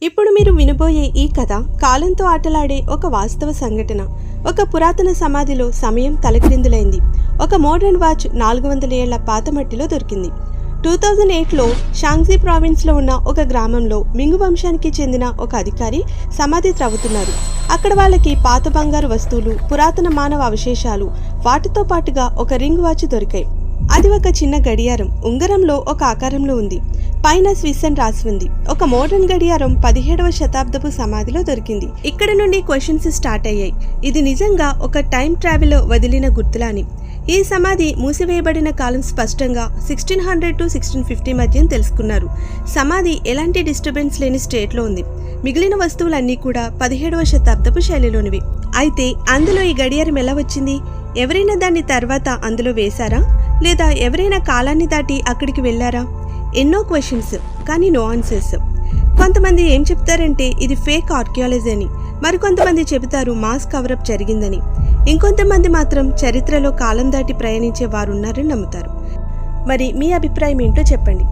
ఇప్పుడు మీరు వినబోయే ఈ కథ కాలంతో ఆటలాడే ఒక వాస్తవ సంఘటన. ఒక పురాతన సమాధిలో సమయం తలక్రిందులైంది. ఒక మోడర్న్ వాచ్ 400 ఏళ్ల పాత మట్టిలో దొరికింది. 2008లో షాంగ్జీ ప్రావిన్స్లో ఉన్న ఒక గ్రామంలో మింగు వంశానికి చెందిన ఒక అధికారి సమాధి త్రవ్వుతున్నారు. అక్కడ వాళ్ళకి పాత బంగారు వస్తువులు, పురాతన మానవ అవశేషాలు, వాటితో పాటుగా ఒక రింగ్ వాచ్ దొరికాయి. అది ఒక చిన్న గడియారం, ఉంగరంలో ఒక ఆకారంలో ఉంది. పైన స్విస్ అని రాసి ఉంది. ఒక మోడర్న్ గడియారం 17వ శతాబ్దపు సమాధిలో దొరికింది. ఇక్కడ నుండి క్వశ్చన్స్ స్టార్ట్ అయ్యాయి. ఇది నిజంగా ఒక టైం ట్రావెల్ వదిలిన గుర్తులా అని. ఈ సమాధి మూసివేయబడిన కాలం స్పష్టంగా 1600 to 1650 మధ్య తెలుసుకున్నారు. సమాధి ఎలాంటి డిస్టర్బెన్స్ లేని స్టేట్లో ఉంది. మిగిలిన వస్తువులన్నీ కూడా 17వ శతాబ్దపు శైలిలోనివి. అయితే అందులో ఈ గడియారం ఎలా వచ్చింది? ఎవరైనా దాన్ని తర్వాత అందులో వేశారా, లేదా ఎవరైనా కాలాన్ని దాటి అక్కడికి వెళ్లారా? ఎన్నో క్వశ్చన్స్, కానీ నో ఆన్సర్స్. కొంతమంది ఏం చెప్తారంటే ఇది ఫేక్ ఆర్కియాలజీ అని, మరికొంతమంది చెబుతారు మాస్ కవరప్ జరిగిందని, ఇంకొంతమంది మాత్రం చరిత్రలో కాలం దాటి ప్రయాణించే వారున్నారని నమ్ముతారు. మరి మీ అభిప్రాయం ఏంటో చెప్పండి.